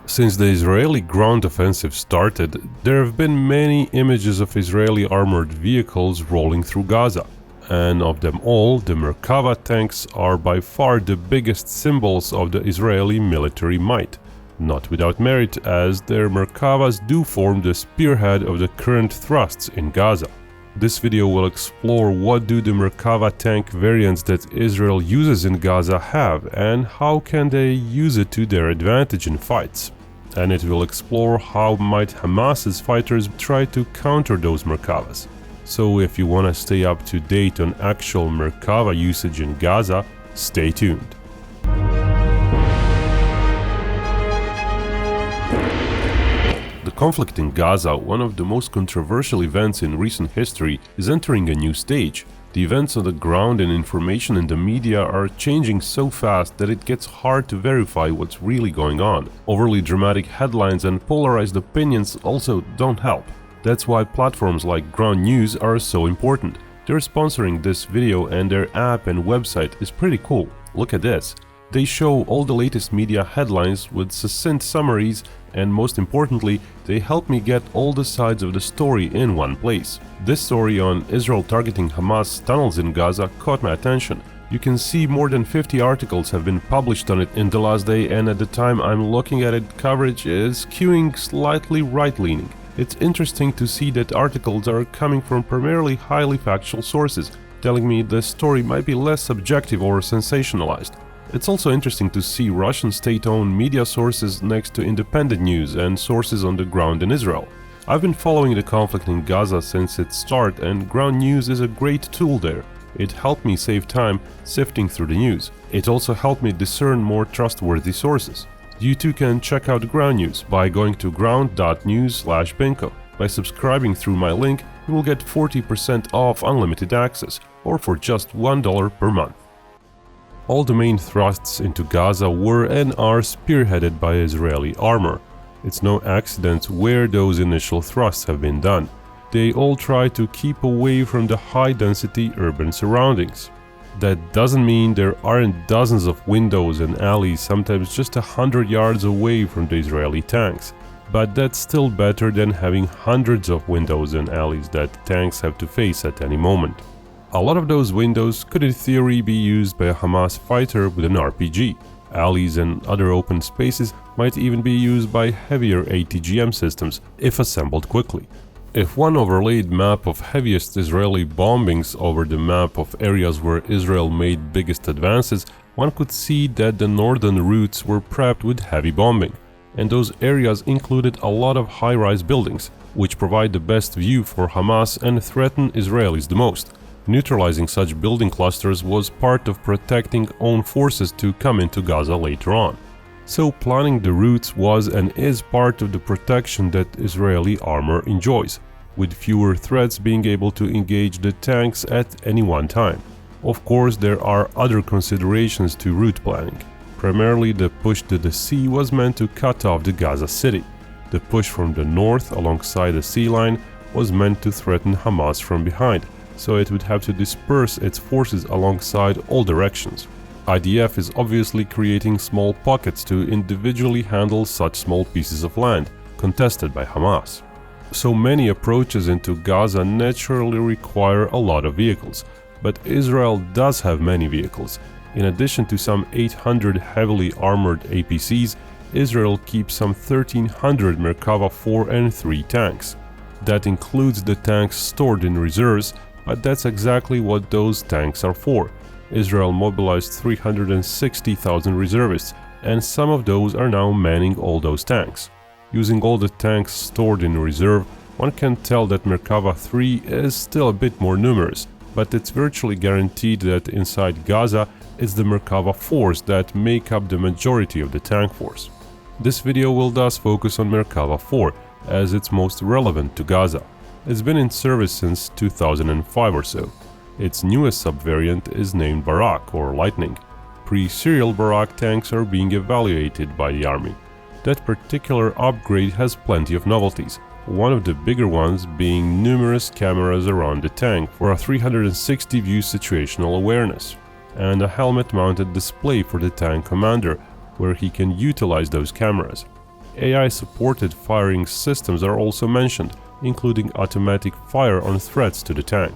Since the Israeli ground offensive started, there have been many images of Israeli armored vehicles rolling through Gaza. And of them all, the Merkava tanks are by far the biggest symbols of the Israeli military might. Not without merit, as their Merkavas do form the spearhead of the current thrusts in Gaza. This video will explore what do the Merkava tank variants that Israel uses in Gaza have and how can they use it to their advantage in fights. And it will explore how might Hamas's fighters try to counter those Merkavas. So if you want to stay up to date on actual Merkava usage in Gaza, stay tuned. The conflict in Gaza, one of the most controversial events in recent history, is entering a new stage. The events on the ground and information in the media are changing so fast that it gets hard to verify what's really going on. Overly dramatic headlines and polarized opinions also don't help. That's why platforms like Ground News are so important. They're sponsoring this video and their app and website is pretty cool. Look at this. They show all the latest media headlines with succinct summaries, and most importantly, they help me get all the sides of the story in one place. This story on Israel targeting Hamas tunnels in Gaza caught my attention. You can see more than 50 articles have been published on it in the last day, and at the time I'm looking at it, coverage is skewing slightly right-leaning. It's interesting to see that articles are coming from primarily highly factual sources, telling me the story might be less subjective or sensationalized. It's also interesting to see Russian state-owned media sources next to independent news and sources on the ground in Israel. I've been following the conflict in Gaza since its start, and Ground News is a great tool there. It helped me save time sifting through the news. It also helped me discern more trustworthy sources. You too can check out Ground News by going to ground.news/Binkov. By subscribing through my link, you will get 40% off unlimited access, or for just $1 per month. All the main thrusts into Gaza were and are spearheaded by Israeli armor. It's no accident where those initial thrusts have been done. They all try to keep away from the high-density urban surroundings. That doesn't mean there aren't dozens of windows and alleys, sometimes just 100 yards away from the Israeli tanks. But that's still better than having hundreds of windows and alleys that tanks have to face at any moment. A lot of those windows could in theory be used by a Hamas fighter with an RPG. Alleys and other open spaces might even be used by heavier ATGM systems if assembled quickly. If one overlaid map of heaviest Israeli bombings over the map of areas where Israel made biggest advances, one could see that the northern routes were prepped with heavy bombing. And those areas included a lot of high-rise buildings, which provide the best view for Hamas and threaten Israelis the most. Neutralizing such building clusters was part of protecting own forces to come into Gaza later on. So planning the routes was and is part of the protection that Israeli armor enjoys, with fewer threats being able to engage the tanks at any one time. Of course, there are other considerations to route planning. Primarily, the push to the sea was meant to cut off the Gaza city. The push from the north alongside the sea line was meant to threaten Hamas from behind, so it would have to disperse its forces alongside all directions. IDF is obviously creating small pockets to individually handle such small pieces of land, contested by Hamas. So many approaches into Gaza naturally require a lot of vehicles, but Israel does have many vehicles. In addition to some 800 heavily armored APCs, Israel keeps some 1,300 Merkava IV and III tanks. That includes the tanks stored in reserves, but that's exactly what those tanks are for. Israel mobilized 360,000 reservists, and some of those are now manning all those tanks. Using all the tanks stored in reserve, one can tell that Merkava III is still a bit more numerous, but it's virtually guaranteed that inside Gaza it's the Merkava IVs that make up the majority of the tank force. This video will thus focus on Merkava IV, as it's most relevant to Gaza. It's been in service since 2005 or so. Its newest subvariant is named Barak or Lightning. Pre-serial Barak tanks are being evaluated by the army. That particular upgrade has plenty of novelties, one of the bigger ones being numerous cameras around the tank for a 360-view situational awareness, and a helmet-mounted display for the tank commander, where he can utilize those cameras. AI-supported firing systems are also mentioned, including automatic fire on threats to the tank.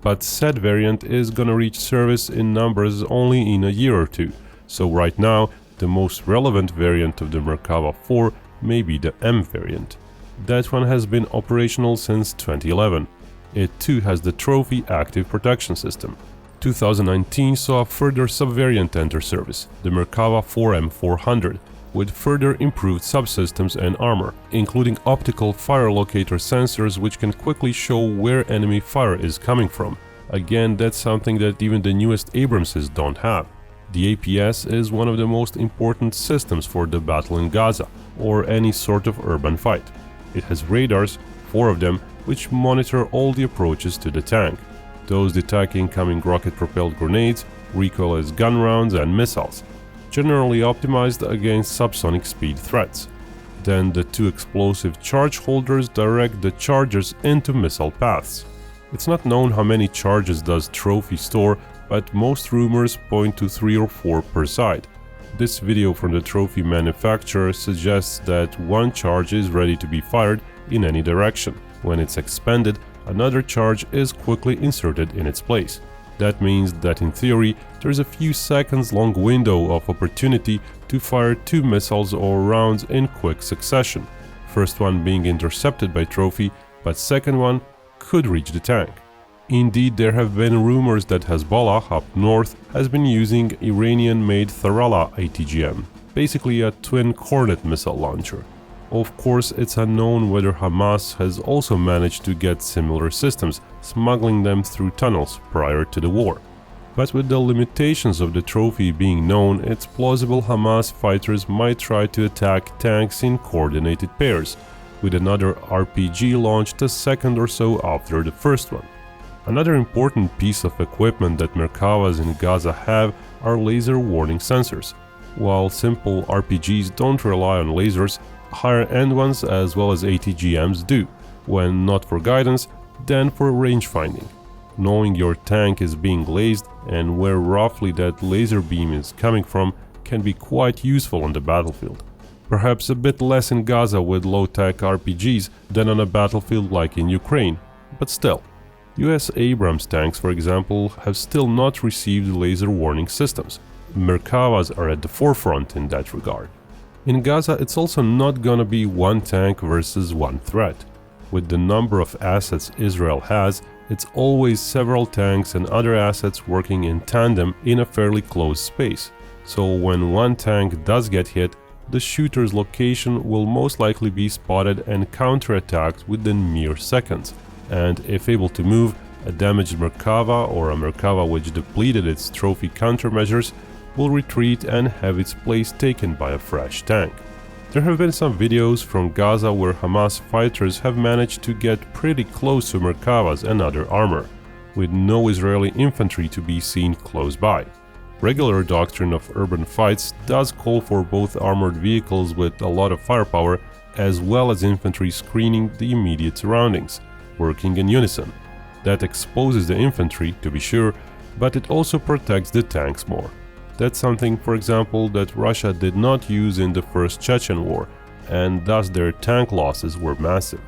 But said variant is gonna reach service in numbers only in a year or two, so right now the most relevant variant of the Merkava IV may be the M variant. That one has been operational since 2011. It too has the trophy active protection system. 2019 saw a further subvariant enter service, the Merkava IV M400, with further improved subsystems and armor, including optical fire locator sensors which can quickly show where enemy fire is coming from. Again, that's something that even the newest Abramses don't have. The APS is one of the most important systems for the battle in Gaza, or any sort of urban fight. It has radars, 4 of them, which monitor all the approaches to the tank. Those detect incoming rocket-propelled grenades, recoilless gun rounds and missiles, generally optimized against subsonic speed threats. Then the 2 explosive charge holders direct the charges into missile paths. It's not known how many charges does Trophy store, but most rumors point to 3 or 4 per side. This video from the Trophy manufacturer suggests that 1 charge is ready to be fired in any direction. When it's expended, another charge is quickly inserted in its place. That means that in theory, there's a few seconds long window of opportunity to fire 2 missiles or rounds in quick succession. First one being intercepted by Trophy, but second one could reach the tank. Indeed, there have been rumors that Hezbollah up north has been using Iranian-made Tharala ATGM, basically a twin Kornet missile launcher. Of course, it's unknown whether Hamas has also managed to get similar systems, smuggling them through tunnels prior to the war. But with the limitations of the Trophy being known, it's plausible Hamas fighters might try to attack tanks in coordinated pairs, with another RPG launched a second or so after the first one. Another important piece of equipment that Merkavas in Gaza have are laser warning sensors. While simple RPGs don't rely on lasers, higher-end ones as well as ATGMs do, when not for guidance, then for range finding. Knowing your tank is being lased and where roughly that laser beam is coming from can be quite useful on the battlefield. Perhaps a bit less in Gaza with low-tech RPGs than on a battlefield like in Ukraine, but still. US Abrams tanks, for example, have still not received laser warning systems. Merkavas are at the forefront in that regard. In Gaza, it's also not gonna be one tank versus one threat. With the number of assets Israel has, it's always several tanks and other assets working in tandem in a fairly close space. So when one tank does get hit, the shooter's location will most likely be spotted and counterattacked within mere seconds. And if able to move, a damaged Merkava or a Merkava which depleted its trophy countermeasures will retreat and have its place taken by a fresh tank. There have been some videos from Gaza where Hamas fighters have managed to get pretty close to Merkavas and other armor, with no Israeli infantry to be seen close by. Regular doctrine of urban fights does call for both armored vehicles with a lot of firepower as well as infantry screening the immediate surroundings, working in unison. That exposes the infantry, to be sure, but it also protects the tanks more. That's something, for example, that Russia did not use in the First Chechen War, and thus their tank losses were massive.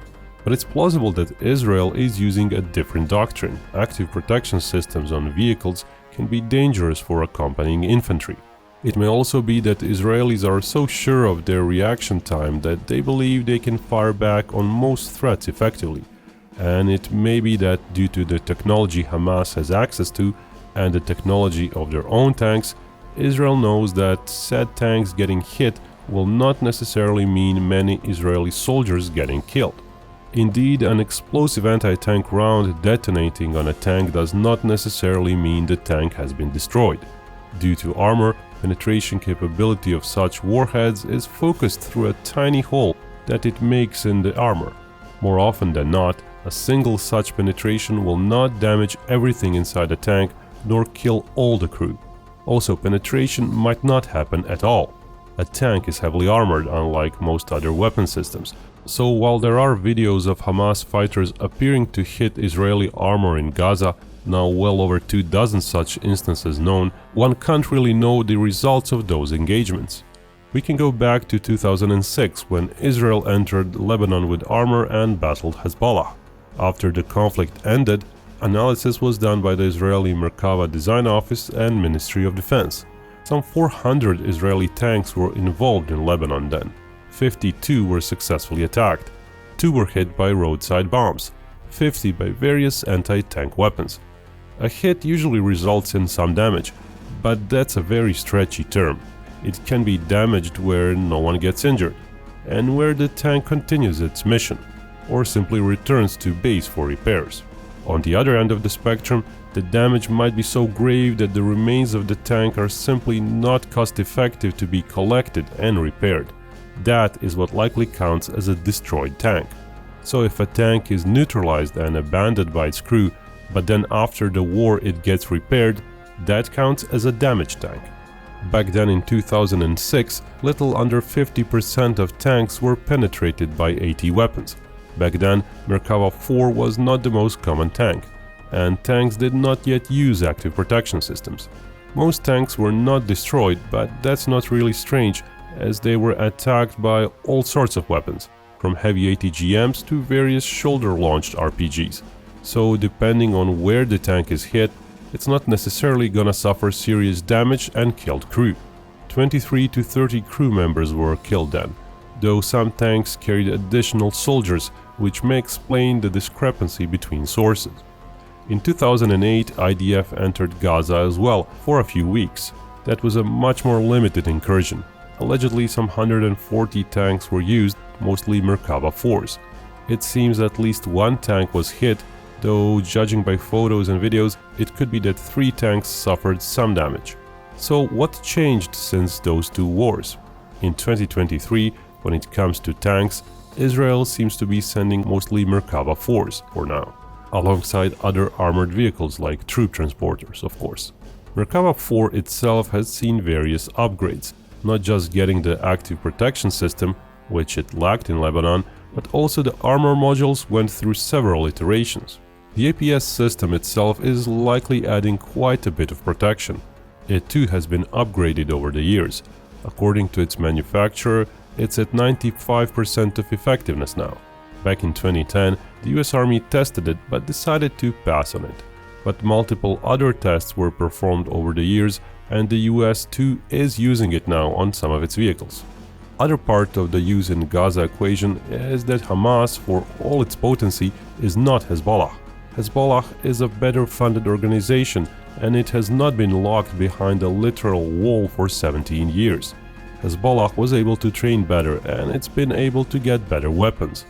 But it's plausible that Israel is using a different doctrine. Active protection systems on vehicles can be dangerous for accompanying infantry. It may also be that Israelis are so sure of their reaction time that they believe they can fire back on most threats effectively. And it may be that due to the technology Hamas has access to and the technology of their own tanks, Israel knows that said tanks getting hit will not necessarily mean many Israeli soldiers getting killed. Indeed, an explosive anti-tank round detonating on a tank does not necessarily mean the tank has been destroyed. Due to armor, penetration capability of such warheads is focused through a tiny hole that it makes in the armor. More often than not, a single such penetration will not damage everything inside the tank nor kill all the crew. Also, penetration might not happen at all. A tank is heavily armored, unlike most other weapon systems. So while there are videos of Hamas fighters appearing to hit Israeli armor in Gaza, now well over 24 such instances known, one can't really know the results of those engagements. We can go back to 2006 when Israel entered Lebanon with armor and battled Hezbollah. After the conflict ended, analysis was done by the Israeli Merkava Design Office and Ministry of Defense. Some 400 Israeli tanks were involved in Lebanon then. 52 were successfully attacked. 2 were hit by roadside bombs. 50 by various anti-tank weapons. A hit usually results in some damage, but that's a very stretchy term. It can be damaged where no one gets injured, and where the tank continues its mission, or simply returns to base for repairs. On the other end of the spectrum, the damage might be so grave that the remains of the tank are simply not cost-effective to be collected and repaired. That is what likely counts as a destroyed tank. So if a tank is neutralized and abandoned by its crew, but then after the war it gets repaired, that counts as a damaged tank. Back then in 2006, little under 50% of tanks were penetrated by AT weapons. Back then, Merkava IV was not the most common tank, and tanks did not yet use active protection systems. Most tanks were not destroyed, but that's not really strange, as they were attacked by all sorts of weapons, from heavy ATGMs to various shoulder-launched RPGs. So depending on where the tank is hit, it's not necessarily gonna suffer serious damage and killed crew. 23 to 30 crew members were killed then, though some tanks carried additional soldiers, which may explain the discrepancy between sources. In 2008, IDF entered Gaza as well for a few weeks. That was a much more limited incursion. Allegedly, some 140 tanks were used, mostly Merkava IVs. It seems at least one tank was hit, though judging by photos and videos, it could be that 3 tanks suffered some damage. So what changed since those 2 wars? In 2023, when it comes to tanks, Israel seems to be sending mostly Merkava IVs for now, alongside other armored vehicles like troop transporters, of course. Merkava IV itself has seen various upgrades, not just getting the active protection system, which it lacked in Lebanon, but also the armor modules went through several iterations. The APS system itself is likely adding quite a bit of protection. It too has been upgraded over the years. According to its manufacturer, it's at 95% of effectiveness now. Back in 2010, the US Army tested it but decided to pass on it. But multiple other tests were performed over the years, and the US too is using it now on some of its vehicles. Other part of the use in Gaza equation is that Hamas, for all its potency, is not Hezbollah. Hezbollah is a better funded organization, and it has not been locked behind a literal wall for 17 years. Hezbollah was able to train better, and it's been able to get better weapons.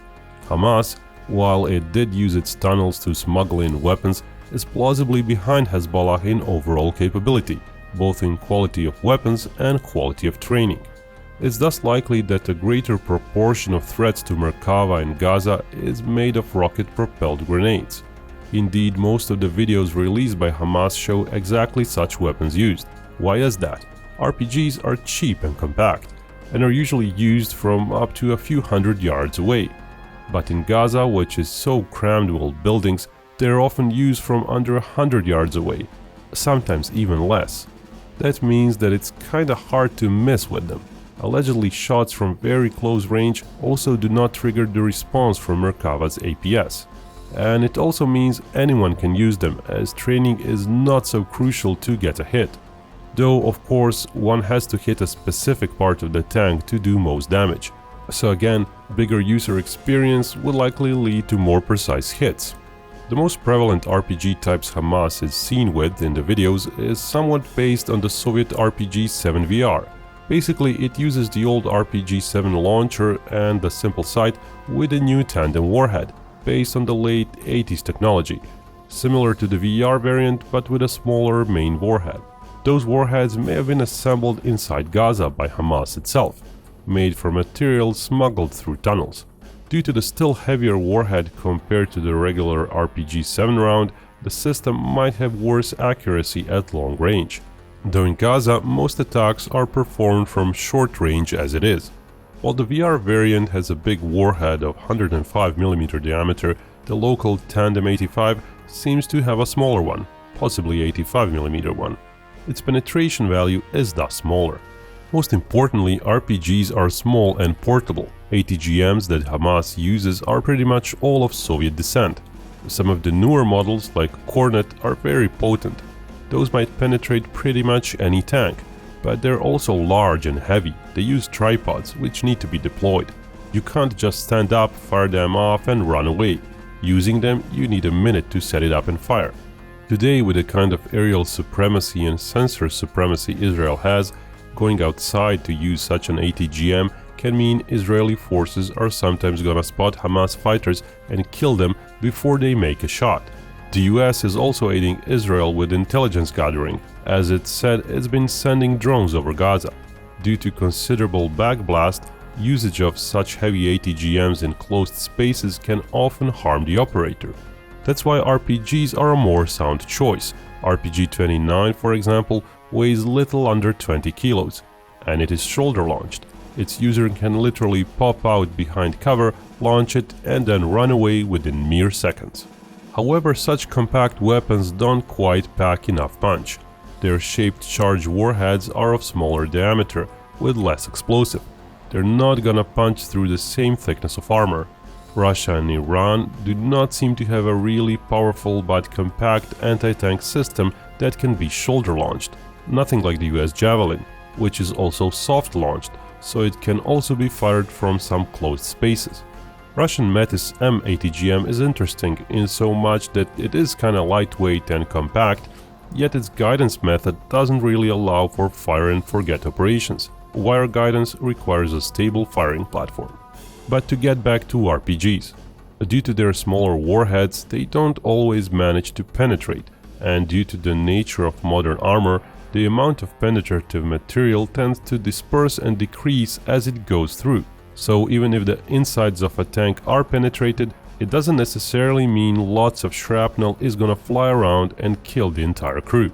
Hamas, while it did use its tunnels to smuggle in weapons, is plausibly behind Hezbollah in overall capability, both in quality of weapons and quality of training. It's thus likely that a greater proportion of threats to Merkava in Gaza is made of rocket-propelled grenades. Indeed, most of the videos released by Hamas show exactly such weapons used. Why is that? RPGs are cheap and compact, and are usually used from up to a few hundred yards away. But in Gaza, which is so crammed with buildings, they are often used from under 100 yards away, sometimes even less. That means that it's kinda hard to miss with them. Allegedly, shots from very close range also do not trigger the response from Merkava's APS. And it also means anyone can use them, as training is not so crucial to get a hit. Though, of course, one has to hit a specific part of the tank to do most damage. So again, bigger user experience will likely lead to more precise hits. The most prevalent RPG types Hamas is seen with in the videos is somewhat based on the Soviet RPG-7VR. Basically, it uses the old RPG-7 launcher and the simple sight with a new tandem warhead, based on the late 80s technology, similar to the VR variant but with a smaller main warhead. Those warheads may have been assembled inside Gaza by Hamas itself, made from materials smuggled through tunnels. Due to the still heavier warhead compared to the regular RPG-7 round, the system might have worse accuracy at long range. Though in Gaza, most attacks are performed from short range as it is. While the VR variant has a big warhead of 105mm diameter, the local Tandem 85 seems to have a smaller one, possibly 85mm one. Its penetration value is thus smaller. Most importantly, RPGs are small and portable. ATGMs that Hamas uses are pretty much all of Soviet descent. Some of the newer models, like Kornet, are very potent. Those might penetrate pretty much any tank, but they're also large and heavy. They use tripods, which need to be deployed. You can't just stand up, fire them off and run away. Using them, you need a minute to set it up and fire. Today, with the kind of aerial supremacy and sensor supremacy Israel has, going outside to use such an ATGM can mean Israeli forces are sometimes gonna spot Hamas fighters and kill them before they make a shot. The US is also aiding Israel with intelligence gathering, as it said it's been sending drones over Gaza. Due to considerable backblast, usage of such heavy ATGMs in closed spaces can often harm the operator. That's why RPGs are a more sound choice. RPG-29, for example, weighs little under 20 kilos, and it is shoulder-launched. Its user can literally pop out behind cover, launch it, and then run away within mere seconds. However, such compact weapons don't quite pack enough punch. Their shaped charge warheads are of smaller diameter, with less explosive. They're not gonna punch through the same thickness of armor. Russia and Iran do not seem to have a really powerful but compact anti-tank system that can be shoulder-launched. Nothing like the US Javelin, which is also soft-launched, so it can also be fired from some closed spaces. Russian Metis M ATGM is interesting in so much that it is kinda lightweight and compact, yet its guidance method doesn't really allow for fire and forget operations. Wire guidance requires a stable firing platform. But to get back to RPGs. Due to their smaller warheads, they don't always manage to penetrate, and due to the nature of modern armor, the amount of penetrative material tends to disperse and decrease as it goes through. So even if the insides of a tank are penetrated, it doesn't necessarily mean lots of shrapnel is gonna fly around and kill the entire crew.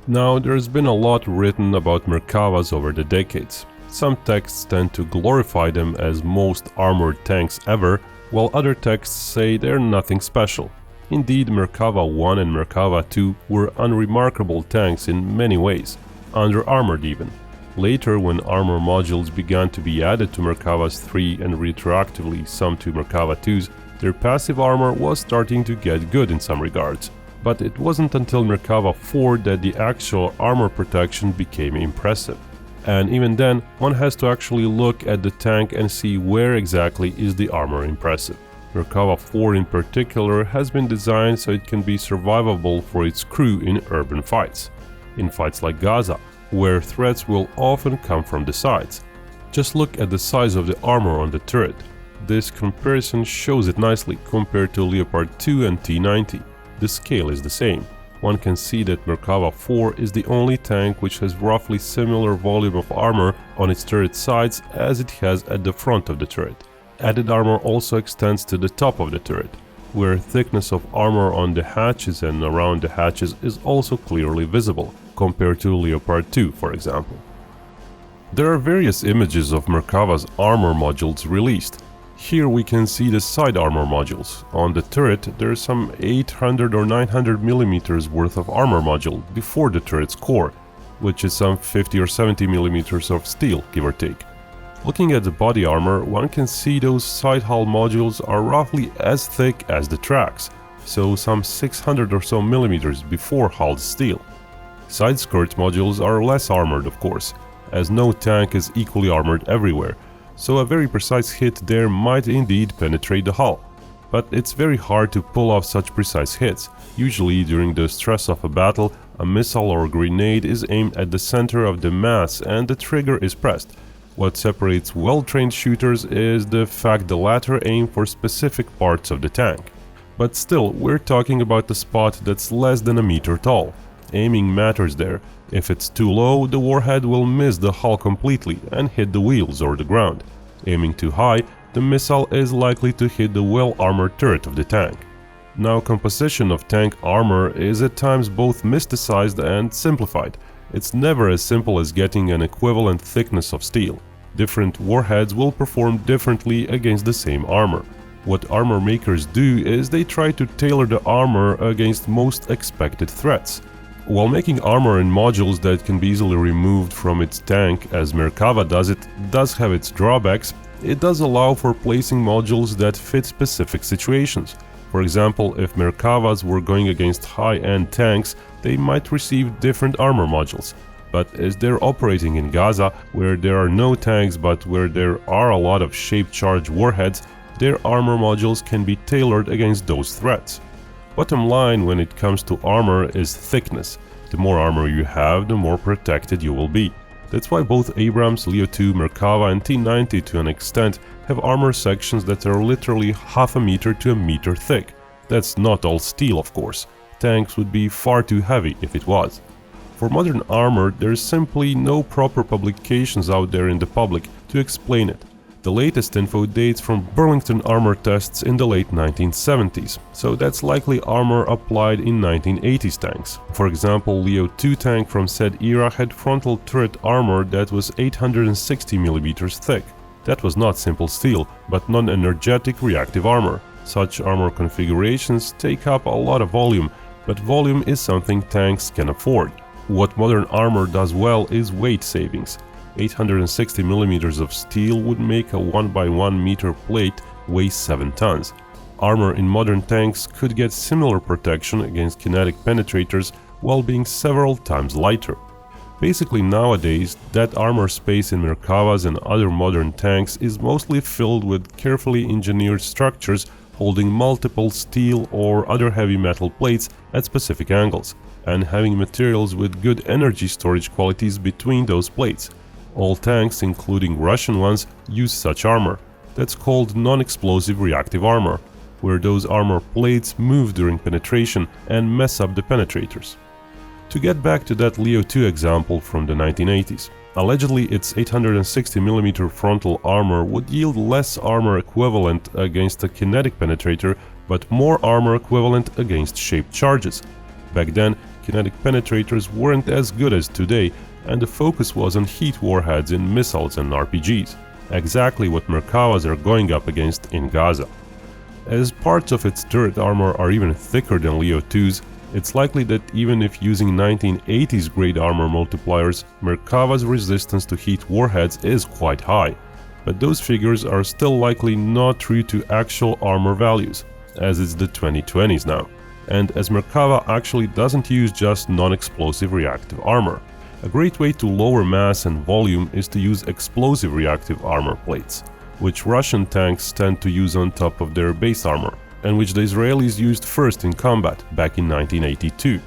Now, there's been a lot written about Merkavas over the decades. Some texts tend to glorify them as most armored tanks ever, while other texts say they're nothing special. Indeed, Merkava I and Merkava II were unremarkable tanks in many ways, under-armored even. Later, when armor modules began to be added to Merkavas III and retroactively some to Merkava IIs, their passive armor was starting to get good in some regards. But it wasn't until Merkava IV that the actual armor protection became impressive. And even then, one has to actually look at the tank and see where exactly is the armor impressive. Merkava IV in particular has been designed so it can be survivable for its crew in urban fights. In fights like Gaza, where threats will often come from the sides. Just look at the size of the armor on the turret. This comparison shows it nicely compared to Leopard 2 and T-90. The scale is the same. One can see that Merkava IV is the only tank which has roughly similar volume of armor on its turret sides as it has at the front of the turret. Added armor also extends to the top of the turret, where thickness of armor on the hatches and around the hatches is also clearly visible, compared to Leopard 2, for example. There are various images of Merkava's armor modules released. Here we can see the side armor modules. On the turret, there is some 800 or 900 mm worth of armor module before the turret's core, which is some 50 or 70 mm of steel, give or take. Looking at the body armor, one can see those side hull modules are roughly as thick as the tracks, so some 600 or so millimeters before hulled steel. Side skirt modules are less armored, of course, as no tank is equally armored everywhere, so a very precise hit there might indeed penetrate the hull. But it's very hard to pull off such precise hits. Usually during the stress of a battle, a missile or grenade is aimed at the center of the mass and the trigger is pressed. What separates well-trained shooters is the fact the latter aim for specific parts of the tank. But still, we're talking about a spot that's less than a meter tall. Aiming matters there. If it's too low, the warhead will miss the hull completely and hit the wheels or the ground. Aiming too high, the missile is likely to hit the well-armored turret of the tank. Now, composition of tank armor is at times both mysticized and simplified. It's never as simple as getting an equivalent thickness of steel. Different warheads will perform differently against the same armor. What armor makers do is they try to tailor the armor against most expected threats. While making armor in modules that can be easily removed from its tank, as Merkava does, it does have its drawbacks. It does allow for placing modules that fit specific situations. For example, if Merkavas were going against high-end tanks, they might receive different armor modules. But as they're operating in Gaza, where there are no tanks but where there are a lot of shaped charge warheads, their armor modules can be tailored against those threats. Bottom line when it comes to armor is thickness. The more armor you have, the more protected you will be. That's why both Abrams, Leo 2, Merkava and T-90 to an extent have armor sections that are literally half a meter to a meter thick. That's not all steel, of course. Tanks would be far too heavy if it was. For modern armor, there's simply no proper publications out there in the public to explain it. The latest info dates from Burlington armor tests in the late 1970s, so that's likely armor applied in 1980s tanks. For example, Leo 2 tank from said era had frontal turret armor that was 860 mm thick. That was not simple steel, but non-energetic reactive armor. Such armor configurations take up a lot of volume, but volume is something tanks can afford. What modern armor does well is weight savings. 860 mm of steel would make a 1x1 meter plate weigh 7 tons. Armor in modern tanks could get similar protection against kinetic penetrators while being several times lighter. Basically nowadays, that armor space in Merkavas and other modern tanks is mostly filled with carefully engineered structures holding multiple steel or other heavy metal plates at specific angles, and having materials with good energy storage qualities between those plates. All tanks, including Russian ones, use such armor. That's called non-explosive reactive armor, where those armor plates move during penetration and mess up the penetrators. To get back to that Leo 2 example from the 1980s, allegedly its 860 mm frontal armor would yield less armor equivalent against a kinetic penetrator, but more armor equivalent against shaped charges. Back then, kinetic penetrators weren't as good as today, and the focus was on heat warheads in missiles and RPGs, exactly what Merkavas are going up against in Gaza. As parts of its turret armor are even thicker than Leo 2's, it's likely that even if using 1980s grade armor multipliers, Merkava's resistance to heat warheads is quite high, but those figures are still likely not true to actual armor values, as it's the 2020s now, and as Merkava actually doesn't use just non-explosive reactive armor. A great way to lower mass and volume is to use explosive reactive armor plates, which Russian tanks tend to use on top of their base armor, and which the Israelis used first in combat back in 1982.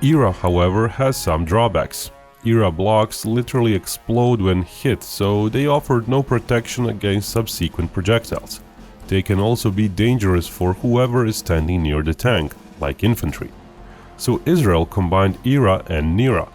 ERA, however, has some drawbacks. ERA blocks literally explode when hit, so they offered no protection against subsequent projectiles. They can also be dangerous for whoever is standing near the tank, like infantry. So Israel combined ERA and NERA.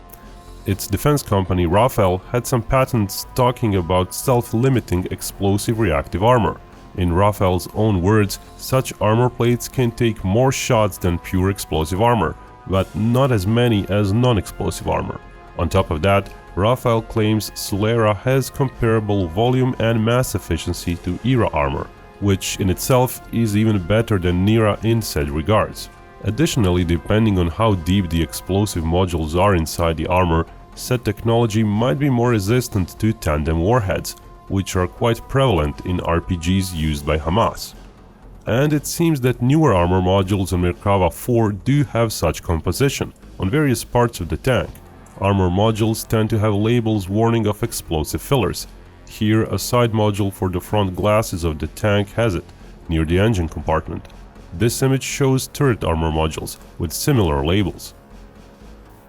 Its defense company Rafael had some patents talking about self-limiting explosive reactive armor. In Rafael's own words, such armor plates can take more shots than pure explosive armor, but not as many as non-explosive armor. On top of that, Rafael claims Solera has comparable volume and mass efficiency to ERA armor, which in itself is even better than NERA in said regards. Additionally, depending on how deep the explosive modules are inside the armor, said technology might be more resistant to tandem warheads, which are quite prevalent in RPGs used by Hamas. And it seems that newer armor modules on Merkava IV do have such composition on various parts of the tank. Armor modules tend to have labels warning of explosive fillers. Here, a side module for the front glasses of the tank has it, near the engine compartment. This image shows turret armor modules with similar labels.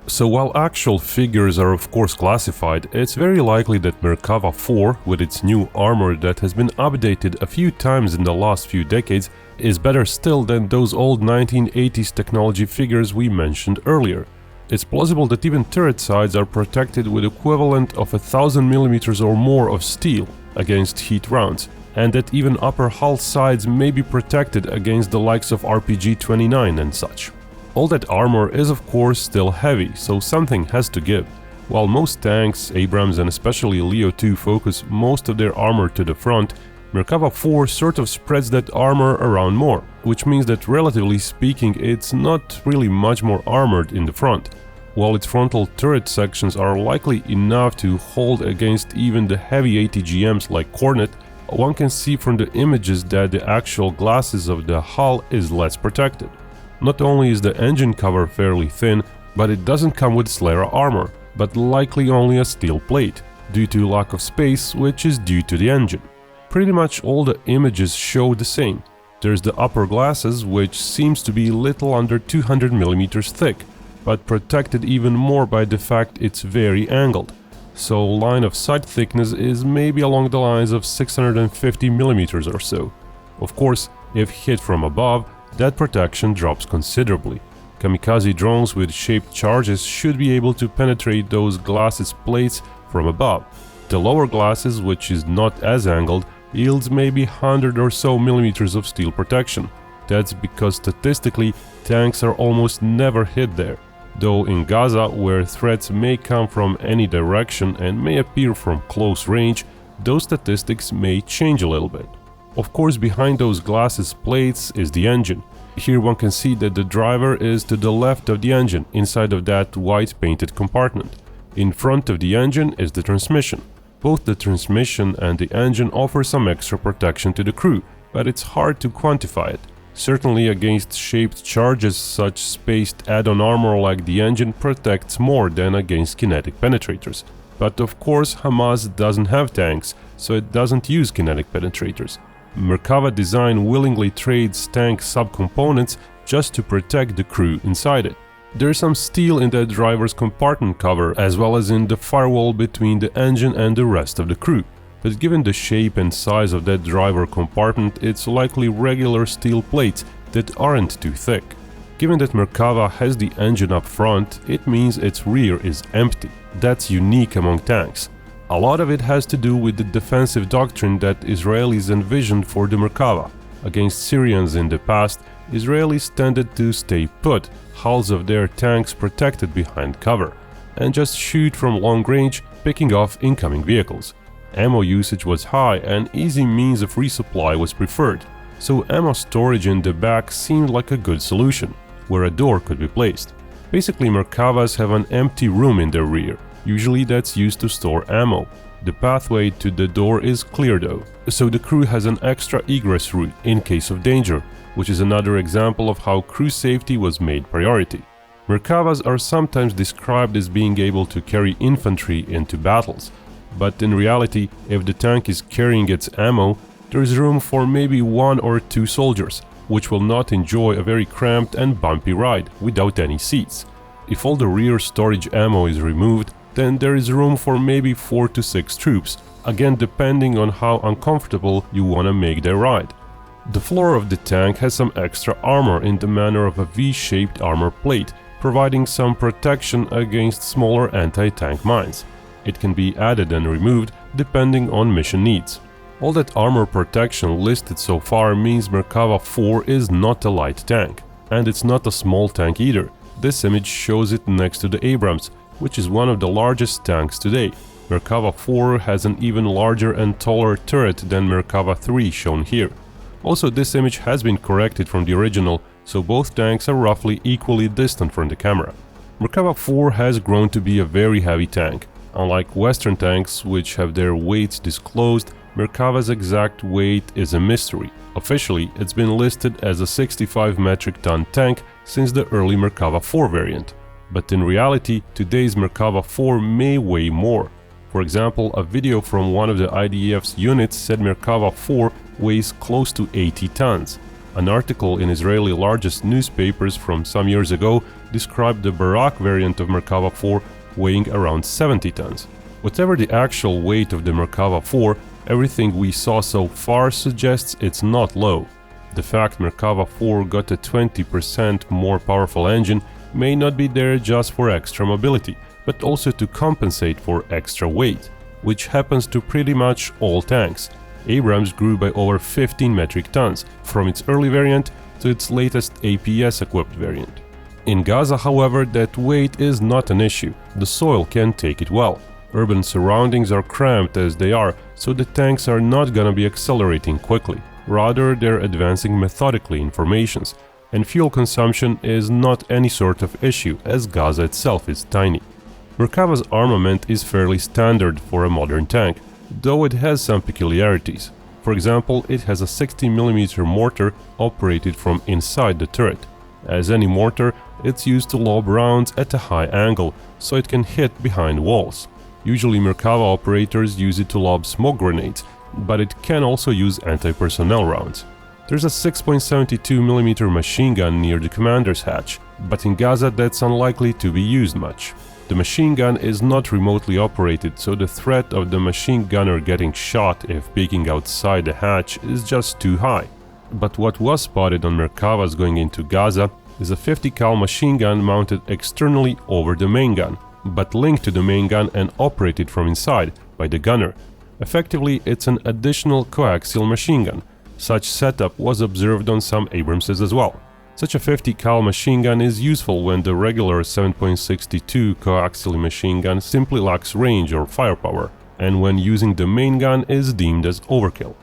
So while actual figures are of course classified, it's very likely that Merkava IV, with its new armor that has been updated a few times in the last few decades, is better still than those old 1980s technology figures we mentioned earlier. It's plausible that even turret sides are protected with equivalent of 1000 mm or more of steel against heat rounds, and that even upper hull sides may be protected against the likes of RPG-29 and such. All that armor is of course still heavy, so something has to give. While most tanks, Abrams and especially Leo 2 focus most of their armor to the front, Merkava IV sort of spreads that armor around more, which means that relatively speaking it's not really much more armored in the front. While its frontal turret sections are likely enough to hold against even the heavy ATGMs like Kornet, one can see from the images that the actual glasses of the hull is less protected. Not only is the engine cover fairly thin, but it doesn't come with Slayer armor, but likely only a steel plate, due to lack of space, which is due to the engine. Pretty much all the images show the same. There's the upper glasses, which seems to be little under 200 mm thick, but protected even more by the fact it's very angled. So line of sight thickness is maybe along the lines of 650 mm or so. Of course, if hit from above, that protection drops considerably. Kamikaze drones with shaped charges should be able to penetrate those glasses plates from above. The lower glasses, which is not as angled, yields maybe 100 or so millimeters of steel protection. That's because statistically, tanks are almost never hit there. Though in Gaza, where threats may come from any direction and may appear from close range, those statistics may change a little bit. Of course, behind those glasses plates is the engine. Here one can see that the driver is to the left of the engine, inside of that white painted compartment. In front of the engine is the transmission. Both the transmission and the engine offer some extra protection to the crew, but it's hard to quantify it. Certainly against shaped charges, such spaced add-on armor like the engine protects more than against kinetic penetrators. But of course Hamas doesn't have tanks, so it doesn't use kinetic penetrators. Merkava design willingly trades tank subcomponents just to protect the crew inside it. There's some steel in the driver's compartment cover, as well as in the firewall between the engine and the rest of the crew. But given the shape and size of that driver compartment, it's likely regular steel plates that aren't too thick. Given that Merkava has the engine up front, it means its rear is empty. That's unique among tanks. A lot of it has to do with the defensive doctrine that Israelis envisioned for the Merkava. Against Syrians in the past, Israelis tended to stay put, hulls of their tanks protected behind cover, and just shoot from long range, picking off incoming vehicles. Ammo usage was high and easy means of resupply was preferred, so ammo storage in the back seemed like a good solution, where a door could be placed. Basically, Merkavas have an empty room in their rear. Usually that's used to store ammo. The pathway to the door is clear though, so the crew has an extra egress route in case of danger, which is another example of how crew safety was made priority. Merkavas are sometimes described as being able to carry infantry into battles, but in reality, if the tank is carrying its ammo, there is room for maybe 1 or 2 soldiers, which will not enjoy a very cramped and bumpy ride without any seats. If all the rear storage ammo is removed, then there is room for maybe 4 to 6 troops, again depending on how uncomfortable you want to make their ride. The floor of the tank has some extra armor in the manner of a V-shaped armor plate, providing some protection against smaller anti-tank mines. It can be added and removed depending on mission needs. All that armor protection listed so far means Merkava IV is not a light tank, and it's not a small tank either. This image shows it next to the Abrams, which is one of the largest tanks today. Merkava IV has an even larger and taller turret than Merkava III shown here. Also, this image has been corrected from the original, so both tanks are roughly equally distant from the camera. Merkava IV has grown to be a very heavy tank. Unlike Western tanks, which have their weights disclosed, Merkava's exact weight is a mystery. Officially, it's been listed as a 65 metric ton tank since the early Merkava IV variant. But in reality, today's Merkava IV may weigh more. For example, a video from one of the IDF's units said Merkava IV weighs close to 80 tons. An article in Israeli largest newspapers from some years ago described the Barak variant of Merkava IV weighing around 70 tons. Whatever the actual weight of the Merkava IV, everything we saw so far suggests it's not low. The fact Merkava IV got a 20% more powerful engine may not be there just for extra mobility, but also to compensate for extra weight, which happens to pretty much all tanks. Abrams grew by over 15 metric tons, from its early variant to its latest APS-equipped variant. In Gaza, however, that weight is not an issue. The soil can take it well. Urban surroundings are cramped as they are, so the tanks are not gonna be accelerating quickly. Rather, they're advancing methodically in formations. And fuel consumption is not any sort of issue, as Gaza itself is tiny. Merkava's armament is fairly standard for a modern tank, though it has some peculiarities. For example, it has a 60mm mortar operated from inside the turret. As any mortar, it's used to lob rounds at a high angle, so it can hit behind walls. Usually Merkava operators use it to lob smoke grenades, but it can also use anti-personnel rounds. There's a 6.72mm machine gun near the commander's hatch, but in Gaza that's unlikely to be used much. The machine gun is not remotely operated, so the threat of the machine gunner getting shot if peeking outside the hatch is just too high. But what was spotted on Merkavas going into Gaza is a 50 cal machine gun mounted externally over the main gun, but linked to the main gun and operated from inside by the gunner. Effectively, it's an additional coaxial machine gun. Such setup was observed on some Abramses as well. Such a 50 cal machine gun is useful when the regular 7.62 coaxial machine gun simply lacks range or firepower, and when using the main gun is deemed as overkill.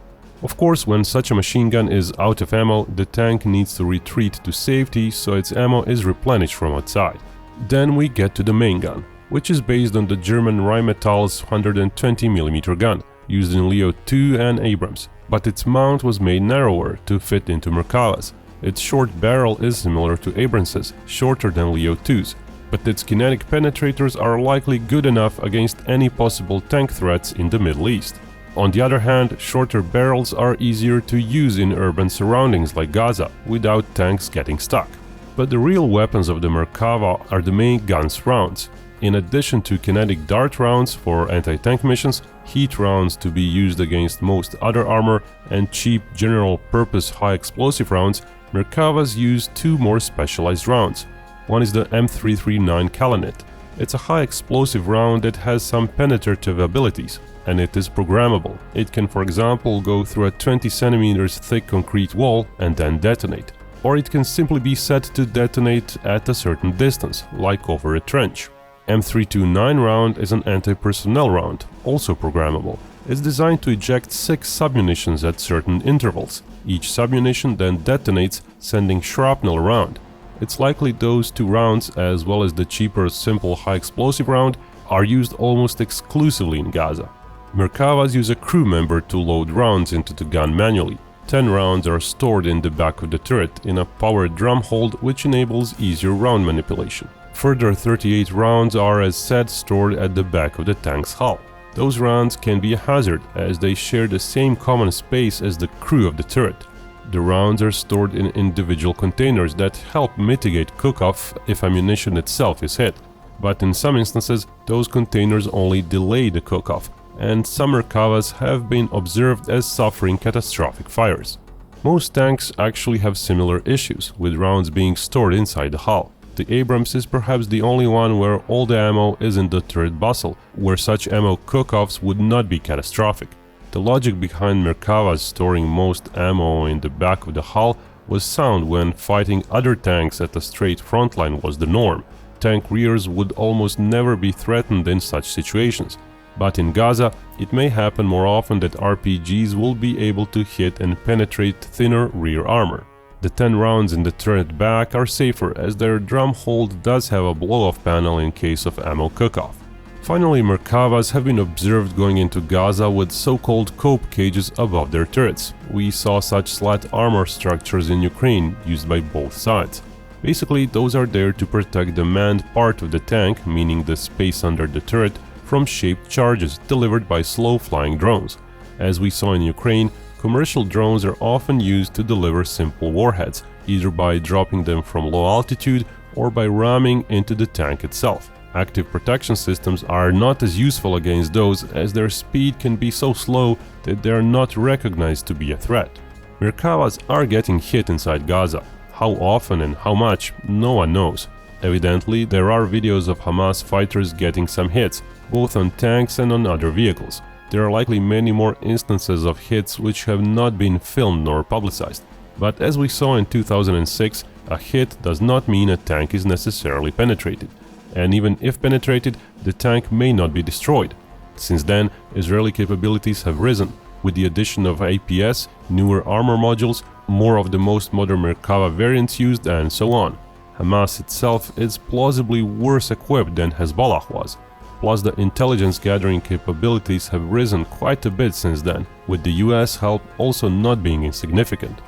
Of course, when such a machine gun is out of ammo, the tank needs to retreat to safety so its ammo is replenished from outside. Then we get to the main gun, which is based on the German Rheinmetall's 120mm gun, used in Leo 2 and Abrams, but its mount was made narrower to fit into Merkavas. Its short barrel is similar to Abrams's, shorter than Leo 2's, but its kinetic penetrators are likely good enough against any possible tank threats in the Middle East. On the other hand, shorter barrels are easier to use in urban surroundings like Gaza, without tanks getting stuck. But the real weapons of the Merkava are the main gun's rounds. In addition to kinetic dart rounds for anti-tank missions, heat rounds to be used against most other armor, and cheap general-purpose high-explosive rounds, Merkavas use two more specialized rounds. One is the M339 Kalanet. It's a high-explosive round that has some penetrative abilities, and it is programmable. It can, for example, go through a 20 cm thick concrete wall and then detonate. Or it can simply be set to detonate at a certain distance, like over a trench. M329 round is an anti-personnel round, also programmable. It's designed to eject 6 submunitions at certain intervals. Each submunition then detonates, sending shrapnel around. It's likely those two rounds, as well as the cheaper simple high-explosive round, are used almost exclusively in Gaza. Merkavas use a crew member to load rounds into the gun manually. 10 rounds are stored in the back of the turret in a powered drum hold, which enables easier round manipulation. Further 38 rounds are, as said, stored at the back of the tank's hull. Those rounds can be a hazard, as they share the same common space as the crew of the turret. The rounds are stored in individual containers that help mitigate cook-off if ammunition itself is hit. But in some instances, those containers only delay the cook-off, and some Merkavas have been observed as suffering catastrophic fires. Most tanks actually have similar issues, with rounds being stored inside the hull. The Abrams is perhaps the only one where all the ammo is in the turret bustle, where such ammo cook-offs would not be catastrophic. The logic behind Merkavas storing most ammo in the back of the hull was sound when fighting other tanks at a straight front line was the norm. Tank rears would almost never be threatened in such situations. But in Gaza, it may happen more often that RPGs will be able to hit and penetrate thinner rear armor. The 10 rounds in the turret back are safer, as their drum hold does have a blow-off panel in case of ammo cook-off. Finally, Merkavas have been observed going into Gaza with so-called cope cages above their turrets. We saw such slat armor structures in Ukraine, used by both sides. Basically, those are there to protect the manned part of the tank, meaning the space under the turret, from shaped charges delivered by slow-flying drones. As we saw in Ukraine, commercial drones are often used to deliver simple warheads, either by dropping them from low altitude or by ramming into the tank itself. Active protection systems are not as useful against those, as their speed can be so slow that they are not recognized to be a threat. Merkavas are getting hit inside Gaza. How often and how much, no one knows. Evidently, there are videos of Hamas fighters getting some hits, both on tanks and on other vehicles. There are likely many more instances of hits which have not been filmed nor publicized. But as we saw in 2006, a hit does not mean a tank is necessarily penetrated. And even if penetrated, the tank may not be destroyed. Since then, Israeli capabilities have risen. with the addition of APS, newer armor modules, more of the most modern Merkava variants used, and so on. Hamas itself is plausibly worse equipped than Hezbollah was. Plus, the intelligence gathering capabilities have risen quite a bit since then, with the US help also not being insignificant.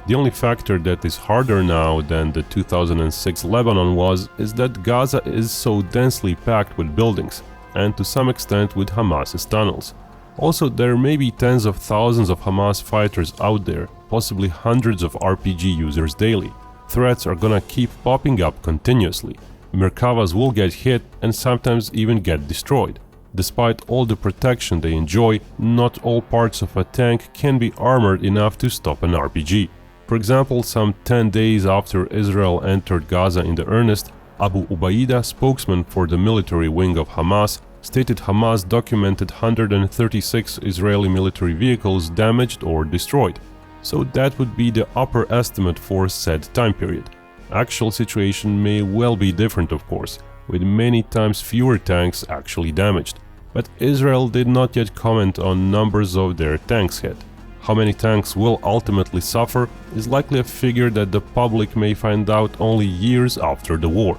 The only factor that is harder now than the 2006 Lebanon was is that Gaza is so densely packed with buildings, and to some extent with Hamas's tunnels. Also, there may be tens of thousands of Hamas fighters out there, possibly hundreds of RPG users daily. Threats are gonna keep popping up continuously. Merkavas will get hit and sometimes even get destroyed. Despite all the protection they enjoy, not all parts of a tank can be armored enough to stop an RPG. For example, some 10 days after Israel entered Gaza in the earnest, Abu Ubaida, spokesman for the military wing of Hamas, stated Hamas documented 136 Israeli military vehicles damaged or destroyed. So that would be the upper estimate for said time period. Actual situation may well be different, of course, with many times fewer tanks actually damaged. But Israel did not yet comment on numbers of their tanks hit. How many tanks will ultimately suffer is likely a figure that the public may find out only years after the war.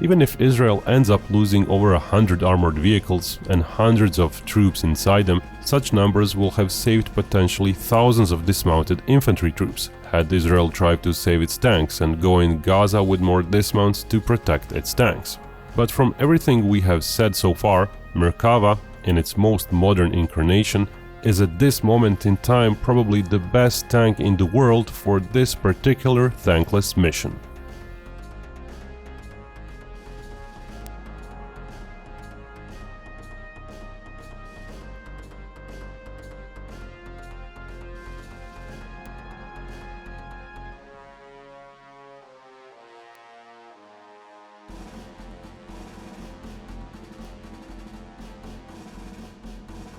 Even if Israel ends up losing over 100 armored vehicles and hundreds of troops inside them, such numbers will have saved potentially thousands of dismounted infantry troops, had Israel tried to save its tanks and go in Gaza with more dismounts to protect its tanks. But from everything we have said so far, Merkava, in its most modern incarnation, is at this moment in time probably the best tank in the world for this particular thankless mission.